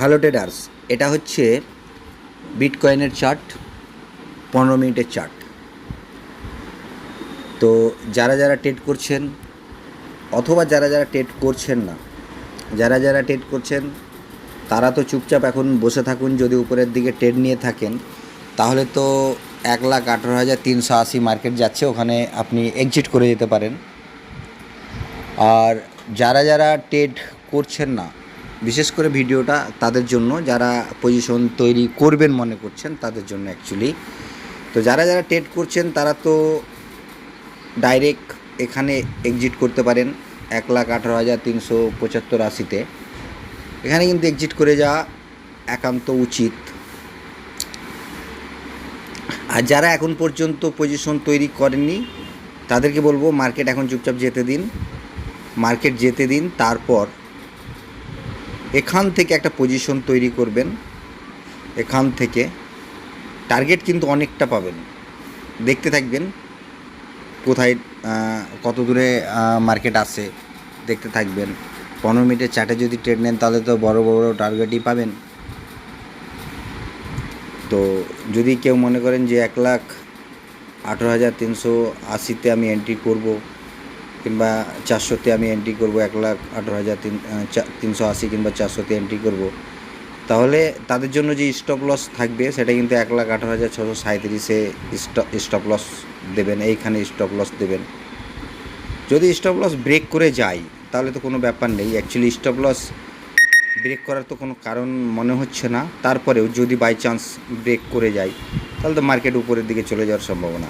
Hello traders, এটা হচ্ছে বিটকয়েনের chart, 15 মিনিটের চার্ট। তো যারা যারা ট্রেড করছেন অথবা যারা যারা ট্রেড করছেন না, যারা যারা ট্রেড করছেন তারা তো চুপচাপ এখন বসে থাকুন। যদি উপরের দিকে ট্রেড নিয়ে থাকেন তাহলে তো 1,18,380 মার্কেট যাচ্ছে, ওখানে আপনি এক্সিট করে যেতে পারেন। আর যারা যারা ট্রেড করছেন না, বিশেষ করে ভিডিওটা তাদের জন্য, যারা পজিশন তৈরি করবেন মনে করছেন তাদের জন্য অ্যাকচুয়ালি। তো যারা যারা ট্রেড করছেন তারা তো ডাইরেক্ট এখানে এক্সিট করতে পারেন 1,18,375-80-তে। এখানে কিন্তু এক্সিট করে যাওয়া একান্ত উচিত। আর যারা এখন পর্যন্ত পজিশন তৈরি করেননি তাদেরকে বলবো মার্কেট এখন চুপচাপ যেতে দিন, মার্কেট যেতে দিন, তারপর এখান থেকে একটা পজিশন তৈরি করবেন। এখান থেকে টার্গেট কিন্তু অনেকটা পাবেন, দেখতে থাকবেন কোথায় কত দূরে মার্কেট আসে, দেখতে থাকবেন। 15 মিনিটের চার্টে যদি ট্রেড নেন তাহলে তো বড় বড় টার্গেটই পাবেন। তো যদি কেউ মনে করেন যে 1,18,380-তে আমি এন্ট্রি করব, কিংবা 400-তে আমি এন্ট্রি করব, 1,18,380 কিংবা 400-তে এন্ট্রি করব, তাহলে তাদের জন্য যে স্টপ লস থাকবে সেটা কিন্তু 1,18,637-এ স্টপ লস দেবেন। এইখানে স্টপ লস দেবেন। যদি স্টপ লস ব্রেক করে যায় তাহলে তো কোনো ব্যাপার নেই। অ্যাকচুয়ালি স্টপ লস ব্রেক করার তো কোনো কারণ মনে হচ্ছে না। তারপরেও যদি বাই চান্স ব্রেক করে যায় তাহলে তো মার্কেট উপরের দিকে চলে যাওয়ার সম্ভাবনা।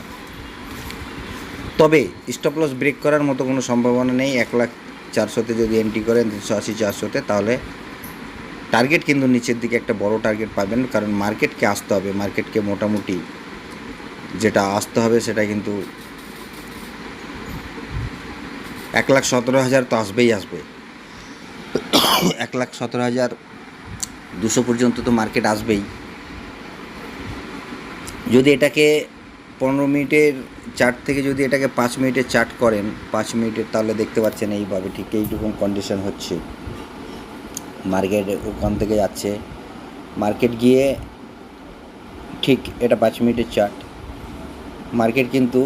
তবে স্টপ লস ব্রেক করার মতো কোনো সম্ভাবনা নেই। 1,04,000-তে যদি এন্ট্রি করেন 380-400-তে, তাহলে টার্গেট কিন্তু নিচের দিকে একটা বড় টার্গেট পাবেন। কারণ মার্কেটকে আসতে হবে, মার্কেটকে মোটামুটি যেটা আসতে হবে সেটা কিন্তু 1,17,000 তো আসবেই আসবে। 1,17,200 পর্যন্ত তো মার্কেট আসবেই। যদি এটাকে 15 মিনিটের চার্ট থেকে যদি এটাকে 5 মিনিটের চার্ট করেন, 5 মিনিটের, তাহলে দেখতে পাচ্ছেন এইভাবে ঠিক এইটুকু কন্ডিশন হচ্ছে। মার্কেট ওখান থেকে যাচ্ছে, মার্কেট গিয়ে ঠিক এটা 5 মিনিটের চার্ট। মার্কেট কিন্তু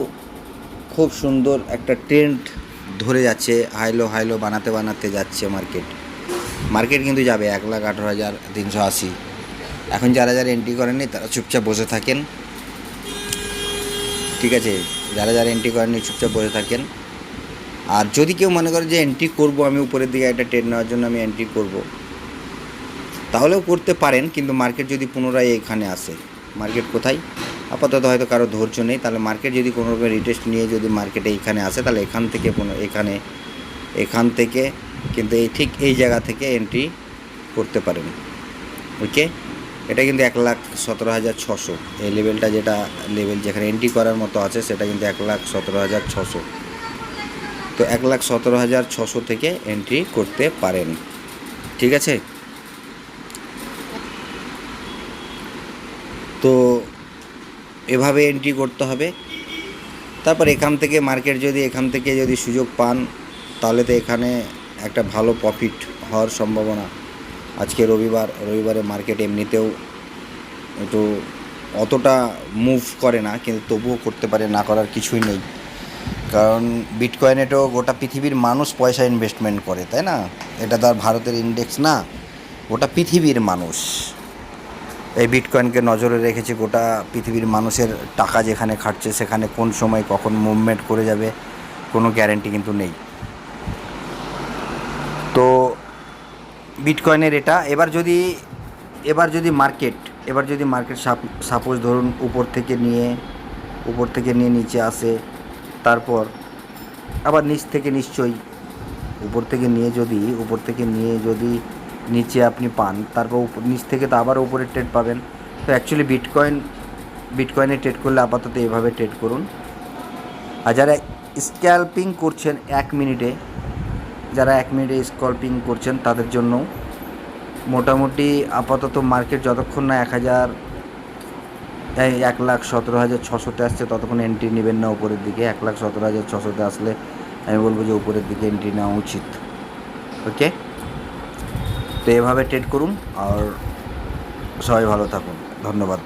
খুব সুন্দর একটা ট্রেন্ড ধরে যাচ্ছে, হাইলো বানাতে বানাতে যাচ্ছে মার্কেট কিন্তু যাবে 1,18,380। এখন যারা যারা এন্ট্রি করেননি তারা চুপচাপ বসে থাকেন, ঠিক আছে? যারা যারা এন্ট্রি করেননি চুপচাপ বসে থাকেন। আর যদি কেউ মনে করে যে এন্ট্রি করব, আমি উপরের দিকে একটা ট্রেড নেওয়ার জন্য আমি এন্ট্রি করব, তাহলেও করতে পারেন। কিন্তু মার্কেট যদি পুনরায় এখানে আসে, মার্কেট কোথায় আপাতত হয়তো কারো ধৈর্য নেই, তাহলে মার্কেট যদি কোনো রকম রিটেস্ট নিয়ে যদি মার্কেটে এইখানে আসে, তাহলে এখান থেকে এখান থেকে কিন্তু ঠিক এই জায়গা থেকে এন্ট্রি করতে পারেন। ওকে, এটা কিন্তু 1,17,600 এই লেভেলটা, যেটা লেভেল যেখানে এন্ট্রি করার মতো আছে সেটা কিন্তু 1,17,600। তো 1,17,600 থেকে এন্ট্রি করতে পারেন, ঠিক আছে? তো এভাবে এন্ট্রি করতে হবে। তারপর এখান থেকে মার্কেট যদি সুযোগ পান তাহলে তো এখানে একটা ভালো প্রফিট হওয়ার সম্ভাবনা। আজকে রবিবারে মার্কেট এমনিতেও একটু অতটা মুভ করে না, কিন্তু তবুও করতে পারে, না করার কিছুই নেই। কারণ বিটকয়েনে তো গোটা পৃথিবীর মানুষ পয়সা ইনভেস্টমেন্ট করে, তাই না? এটা তো আর ভারতের ইন্ডেক্স না, গোটা পৃথিবীর মানুষ এই বিটকয়েনকে নজরে রেখেছে। গোটা পৃথিবীর মানুষের টাকা যেখানে খাটছে সেখানে কোন সময় কখন মুভমেন্ট করে যাবে কোনো গ্যারেন্টি কিন্তু নেই। তো বিটকয়েনের এটা এবার যদি মার্কেট সাপোজ ধরুন উপর থেকে নিয়ে নিচে আসে, তারপর আবার নিচ থেকে নিশ্চয়ই উপর থেকে নিয়ে যদি নিচে আপনি পান, তারপর নিচ থেকে তো আবার উপরে ট্রেড পাবেন। তো অ্যাকচুয়ালি বিটকয়েনে ট্রেড করলে আপাতত এভাবে ট্রেড করুন। আর যারা স্ক্যাল্পিং করছেন 1 মিনিটে স্ক্যাল্পিং করছেন তাদের জন্য মোটামুটি আপাতত মার্কেট যতক্ষণ না 1,17,600-তে আসছে ততক্ষণ এন্ট্রি নেবেন না উপরের দিকে। 1,17,600-তে আসলে আমি বলবো যে উপরের দিকে এন্ট্রি নেওয়া উচিত। ওকে, তো এভাবে ট্রেড করুন আর সবাই ভালো থাকুন। ধন্যবাদ।